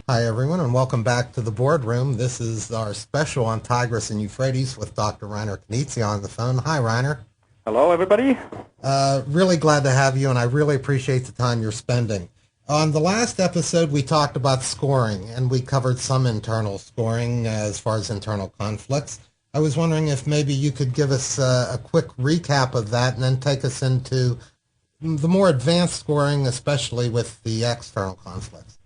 Hi, everyone, and welcome back to the boardroom. This is our special on Tigris and Euphrates with Dr. Reiner Knizia on the phone. Hi, Reiner. Hello, everybody. Really glad to have you, and I really appreciate the time you're spending. On the last episode, we talked about scoring, and we covered some internal scoring as far as internal conflicts. I was wondering if maybe you could give us a quick recap of that and then take us into the more advanced scoring, especially with the external conflicts.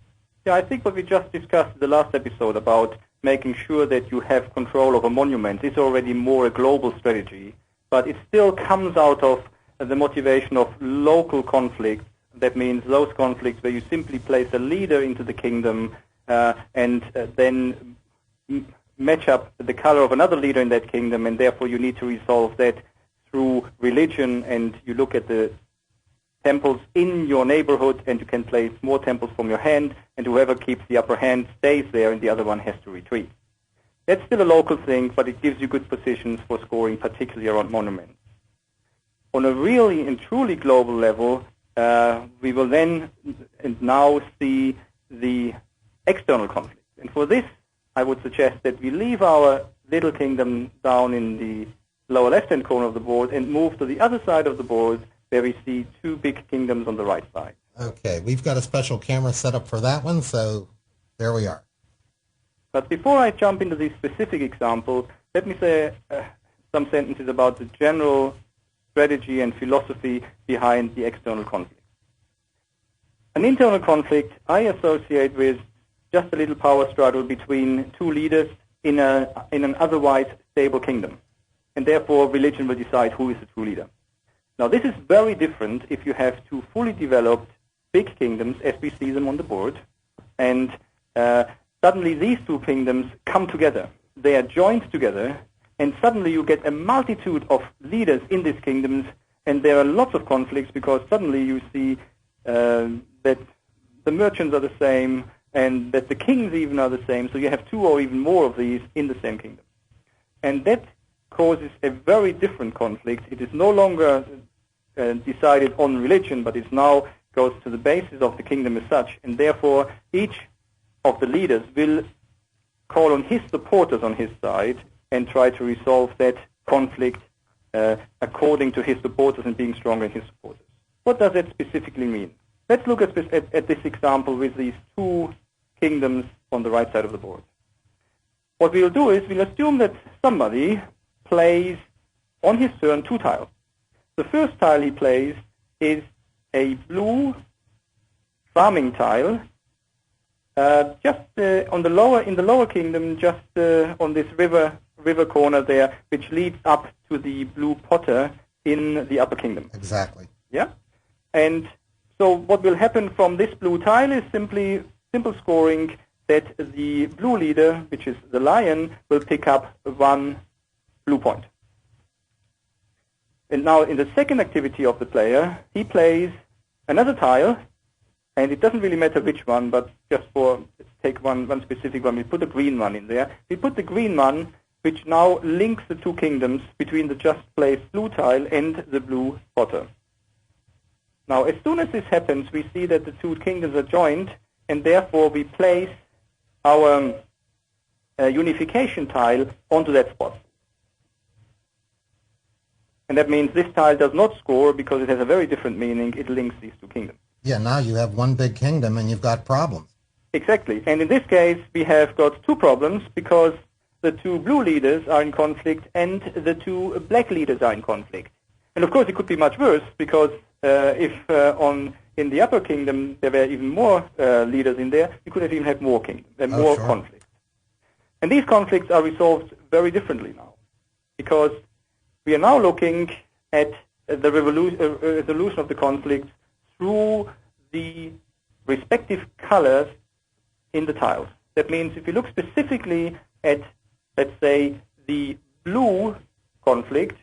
Yeah, I think what we just discussed in the last episode about making sure that you have control over monuments is already more a global strategy, but it still comes out of the motivation of local conflicts. That means those conflicts where you simply place a leader into the kingdom and then match up the color of another leader in that kingdom, and therefore you need to resolve that through religion, and you look at the temples in your neighborhood, and you can place more temples from your hand, and whoever keeps the upper hand stays there, and the other one has to retreat. That's still a local thing, but it gives you good positions for scoring, particularly around monuments. On a really and truly global level, we will then and now see the external conflict. And for this, I would suggest that we leave our little kingdom down in the lower left-hand corner of the board and move to the other side of the board, where we see two big kingdoms on the right side. Okay, we've got a special camera set up for that one, so there we are. But before I jump into these specific examples, let me say some sentences about the general strategy and philosophy behind the external conflict. An internal conflict I associate with just a little power struggle between two leaders in an otherwise stable kingdom. And therefore, religion will decide who is the true leader. Now, this is very different if you have two fully developed big kingdoms, as we see them on the board, and suddenly these two kingdoms come together. They are joined together, and suddenly you get a multitude of leaders in these kingdoms, and there are lots of conflicts because suddenly you see that the merchants are the same, and that the kings even are the same, so you have two or even more of these in the same kingdom. And that causes a very different conflict. It is no longer decided on religion, but it now goes to the basis of the kingdom as such, and therefore each of the leaders will call on his supporters on his side and try to resolve that conflict according to his supporters and being stronger in his supporters. What does that specifically mean? Let's look at this example with these two kingdoms on the right side of the board. What we'll do is we'll assume that somebody plays on his turn two tiles. The first tile he plays is a blue farming tile, just in the lower kingdom, just on this river corner there, which leads up to the blue potter in the upper kingdom. Exactly. Yeah, and so what will happen from this blue tile is simple scoring, that the blue leader, which is the lion, will pick up one blue point. And now in the second activity of the player, he plays another tile, and it doesn't really matter which one, but just let's take one specific one. We put a green one in there. We put the green one, which now links the two kingdoms between the just placed blue tile and the blue potter. Now, as soon as this happens, we see that the two kingdoms are joined, and therefore we place our unification tile onto that spot. And that means this tile does not score because it has a very different meaning. It links these two kingdoms. Yeah, now you have one big kingdom and you've got problems. Exactly. And in this case, we have got two problems because the two blue leaders are in conflict and the two black leaders are in conflict. And of course, it could be much worse because if in the upper kingdom there were even more leaders in there, you could have even had more more sure. conflicts. And these conflicts are resolved very differently now, because we are now looking at the resolution of the conflict through the respective colors in the tiles. That means if you look specifically at, let's say, the blue conflict,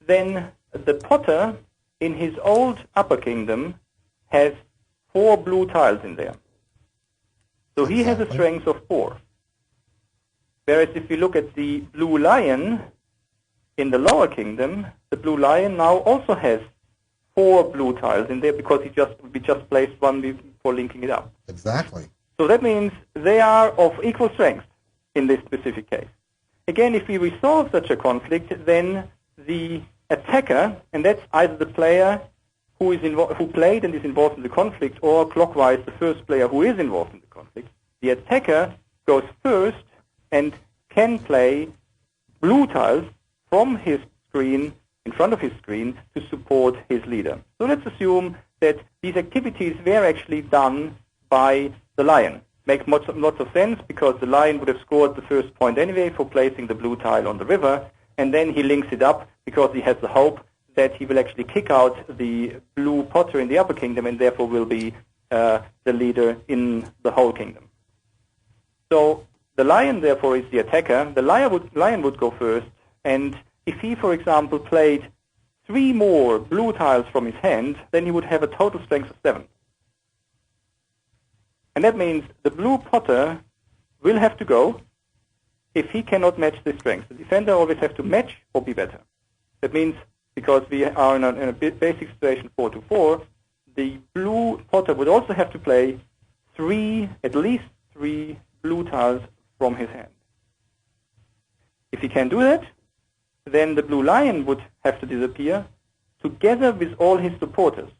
then the potter in his old upper kingdom has 4 blue tiles in there. So he has a strength of 4. Whereas if you look at the blue lion in the lower kingdom, the blue lion now also has 4 blue tiles in there because we just placed one before linking it up. Exactly. So that means they are of equal strength in this specific case. Again, if we resolve such a conflict, then the attacker, and that's either the player who played and is involved in the conflict, or clockwise the first player who is involved in the conflict, the attacker goes first and can play blue tiles from his screen, in front of his screen, to support his leader. So let's assume that these activities were actually done by the lion. Makes lots of sense, because the lion would have scored the first point anyway for placing the blue tile on the river, and then he links it up because he has the hope that he will actually kick out the blue potter in the upper kingdom, and therefore will be the leader in the whole kingdom. So the lion, therefore, is the attacker. The lion would go first, and if he, for example, played 3 more blue tiles from his hand, then he would have a total strength of 7. And that means the blue potter will have to go if he cannot match this strength. The defender always has to match or be better. That means, because we are in a basic situation 4-4, the blue potter would also have to play at least three blue tiles from his hand. If he can do that, then the blue lion would have to disappear together with all his supporters.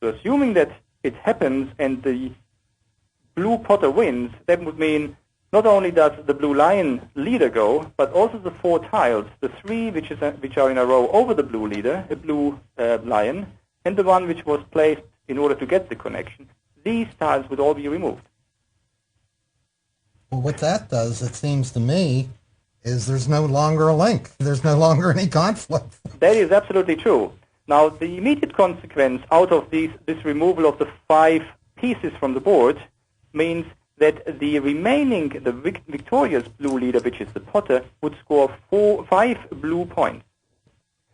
So assuming that it happens and the blue potter wins, that would mean not only does the blue lion leader go, but also the 4 tiles, the 3 which are in a row over the blue leader, a blue lion, and the one which was placed in order to get the connection, these tiles would all be removed. Well, what that does, it seems to me, is there's no longer a link. There's no longer any conflict. That is absolutely true. Now, the immediate consequence out of this removal of the 5 pieces from the board means that the victorious blue leader, which is the potter, would score 5 blue points.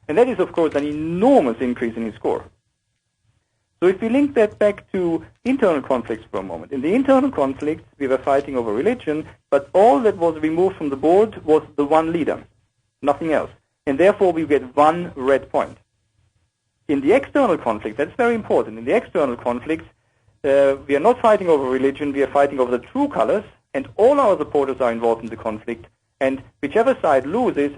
And that is, of course, an enormous increase in his score. So if we link that back to internal conflicts for a moment. In the internal conflicts, we were fighting over religion, but all that was removed from the board was the one leader, nothing else. And therefore, we get 1 red point. In the external conflict, that's very important. In the external conflict, we are not fighting over religion, we are fighting over the true colors, and all our supporters are involved in the conflict. And whichever side loses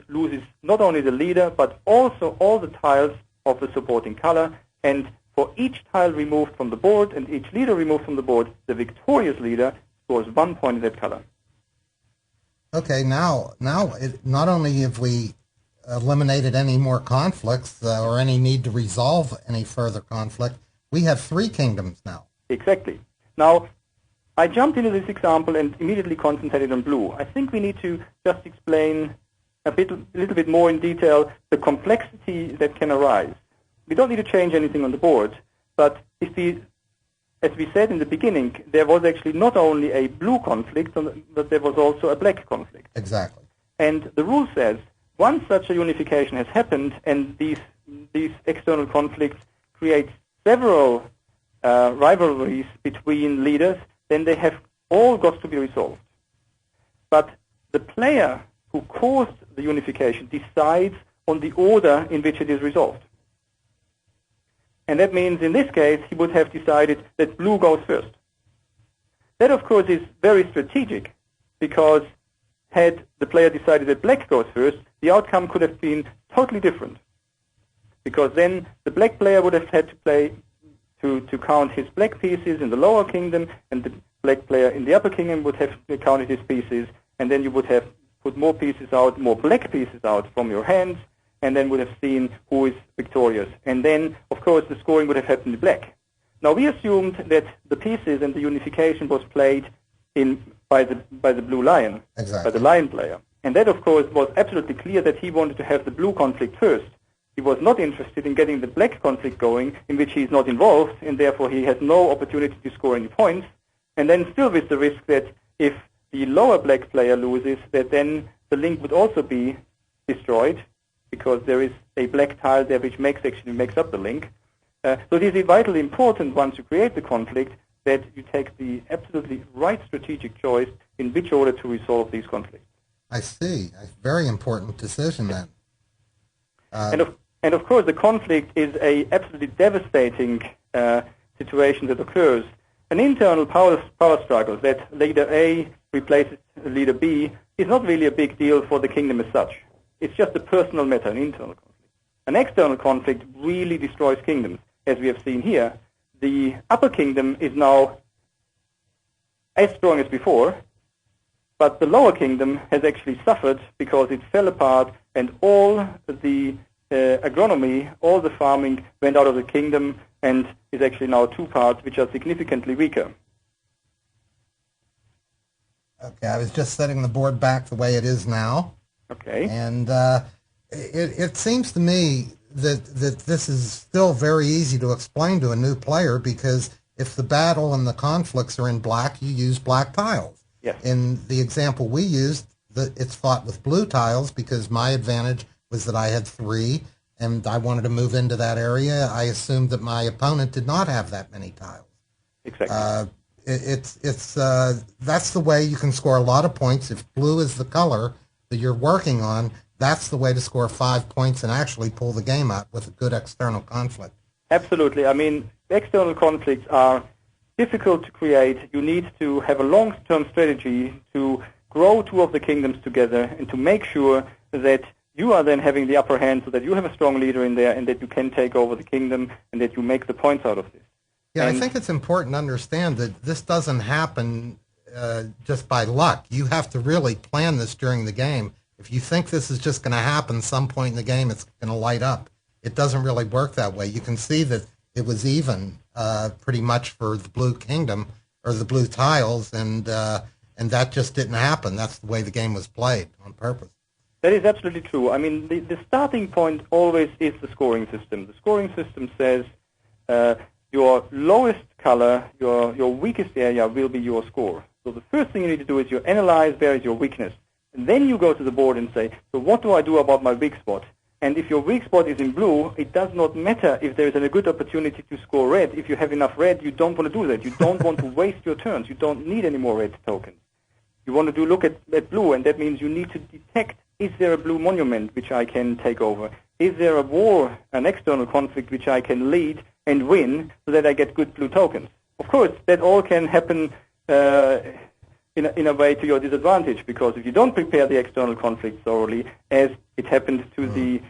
not only the leader, but also all the tiles of the supporting color. And for each tile removed from the board and each leader removed from the board, the victorious leader scores 1 point in that color. Okay, now not only have we eliminated any more conflicts or any need to resolve any further conflict, we have 3 kingdoms now. Exactly. Now, I jumped into this example and immediately concentrated on blue. I think we need to just explain a little bit more in detail the complexity that can arise. We don't need to change anything on the board, but as we said in the beginning, there was actually not only a blue conflict, but there was also a black conflict. Exactly. And the rule says, once such a unification has happened and these external conflicts create several rivalries between leaders, then they have all got to be resolved. But the player who caused the unification decides on the order in which it is resolved. And that means in this case he would have decided that blue goes first. That, of course, is very strategic, because had the player decided that black goes first, the outcome could have been totally different. Because then the black player would have had to play to count his black pieces in the lower kingdom, and the black player in the upper kingdom would have counted his pieces, and then you would have put more pieces out, more black pieces out from your hands, and then would have seen who is victorious. And then, of course, the scoring would have happened in black. Now, we assumed that the pieces and the unification was played by the blue lion, exactly, by the lion player. And that, of course, was absolutely clear that he wanted to have the blue conflict first. He was not interested in getting the black conflict going, in which he is not involved, and therefore he has no opportunity to score any points. And then still with the risk that if the lower black player loses, that then the link would also be destroyed, because there is a black tile there which actually makes up the link. So it is vitally important, once you create the conflict, that you take the absolutely right strategic choice in which order to resolve these conflicts. I see. A very important decision then. And of course, the conflict is a absolutely devastating situation that occurs. an internal power struggle that leader A replaces leader B is not really a big deal for the kingdom as such. It's just a personal matter, an internal conflict. An external conflict really destroys kingdoms. As we have seen here, the upper kingdom is now as strong as before, but the lower kingdom has actually suffered because it fell apart and all the agronomy, all the farming went out of the kingdom and is actually now two parts which are significantly weaker. Okay, I was just setting the board back the way it is now. Okay. And it seems to me that this is still very easy to explain to a new player, because if the battle and the conflicts are in black, you use black tiles. Yes. In the example we used, it's fought with blue tiles because my advantage was that I had 3 and I wanted to move into that area. I assumed that my opponent did not have that many tiles. Exactly. That's the way you can score a lot of points. If blue is the color that you're working on, that's the way to score 5 points and actually pull the game out with a good external conflict. Absolutely. I mean, external conflicts are difficult to create. You need to have a long-term strategy to grow 2 of the kingdoms together and to make sure that you are then having the upper hand so that you have a strong leader in there and that you can take over the kingdom and that you make the points out of this. Yeah, I think it's important to understand that this doesn't happen just by luck. You have to really plan this during the game. If you think this is just going to happen some point in the game, it's going to light up. It doesn't really work that way. You can see that it was even pretty much for the blue kingdom or the blue tiles, and that just didn't happen. That's the way the game was played on purpose. That is absolutely true. I mean, the starting point always is the scoring system. The scoring system says your lowest color, your weakest area will be your score. So the first thing you need to do is you analyze where is your weakness. And then you go to the board and say, so what do I do about my weak spot? And if your weak spot is in blue, it does not matter if there is a good opportunity to score red. If you have enough red, you don't want to do that. You don't want to waste your turns. You don't need any more red tokens. You want to look at blue, and that means you need to detect, is there a blue monument which I can take over? Is there a war, an external conflict which I can lead and win so that I get good blue tokens? Of course, that all can happen in a way to your disadvantage, because if you don't prepare the external conflict thoroughly, as it happened to the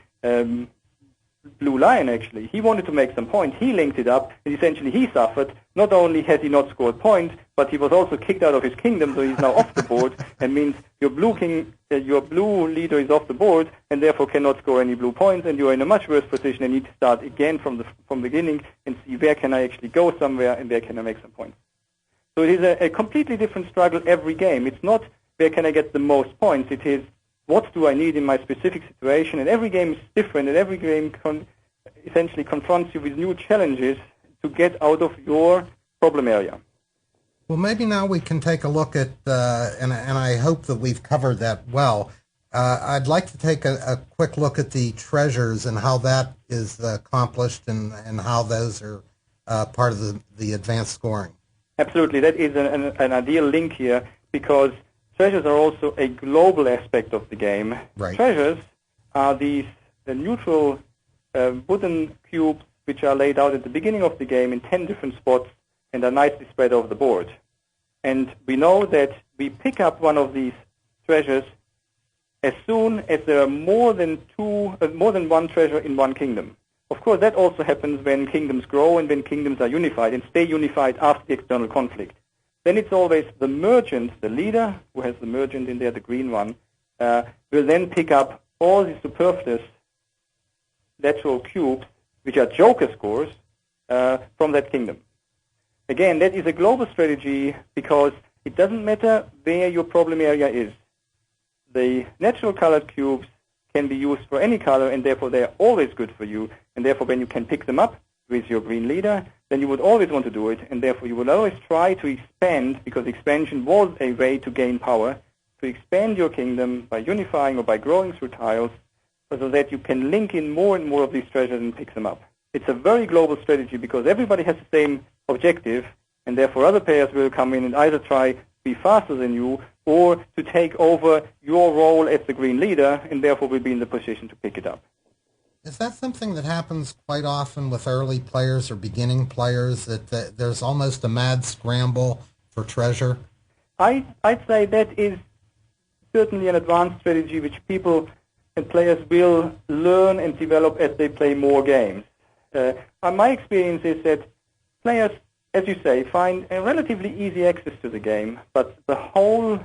blue lion actually, he wanted to make some points, he linked it up, and essentially he suffered. Not only has he not scored points, but he was also kicked out of his kingdom, so he's now off the board, and means your blue leader is off the board, and therefore cannot score any blue points, and you're in a much worse position and need to start again from the beginning and see where can I actually go somewhere and where can I make some points. So it is a completely different struggle every game. It's not where can I get the most points, it is what do I need in my specific situation, and every game is different, and every game essentially confronts you with new challenges to get out of your problem area. Well, maybe now we can take a look at, and I hope that we've covered that well. I'd like to take a quick look at the treasures and how that is accomplished and how those are part of the advanced scoring. Absolutely. That is an ideal link here, because treasures are also a global aspect of the game. Right. Treasures are these neutral wooden cubes which are laid out at the beginning of the game in 10 different spots and are nicely spread over the board. And we know that we pick up one of these treasures as soon as there are more than one treasure in one kingdom. Of course, that also happens when kingdoms grow and when kingdoms are unified and stay unified after the external conflict. Then it's always the merchant, the leader, who has the merchant in there, the green one, will then pick up all the superfluous natural cubes, which are joker scores, from that kingdom. Again, that is a global strategy because it doesn't matter where your problem area is. The natural colored cubes can be used for any color, and therefore they are always good for you. And therefore, when you can pick them up with your green leader, then you would always want to do it, and therefore you would always try to expand, because expansion was a way to gain power, to expand your kingdom by unifying or by growing through tiles, so that you can link in more and more of these treasures and pick them up. It's a very global strategy because everybody has the same objective, and therefore other players will come in and either try to be faster than you or to take over your role as the green leader, and therefore will be in the position to pick it up. Is that something that happens quite often with early players or beginning players, that there's almost a mad scramble for treasure? I'd say that is certainly an advanced strategy which people and players will learn and develop as they play more games. My experience is that players, as you say, find a relatively easy access to the game, but the whole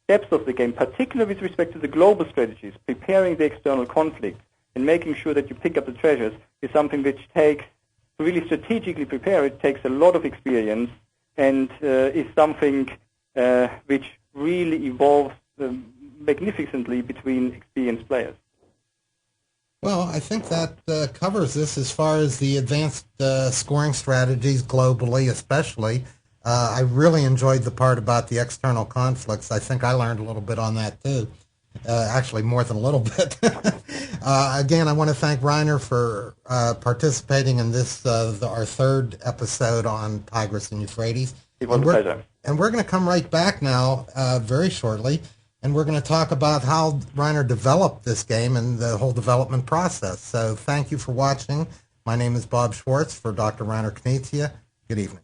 depth of the game, particularly with respect to the global strategies, preparing the external conflict and making sure that you pick up the treasures, is something which takes, to really strategically prepare it, takes a lot of experience and is something which really evolves magnificently between experienced players. Well, I think that covers this as far as the advanced scoring strategies globally, especially. I really enjoyed the part about the external conflicts. I think I learned a little bit on that too. Actually, more than a little bit. Again, I want to thank Reiner for participating in this, our third episode on Tigris and Euphrates. It was a pleasure. And we're going to come right back now very shortly, and we're going to talk about how Reiner developed this game and the whole development process. So thank you for watching. My name is Bob Schwartz for Dr. Reiner Knizia. Good evening.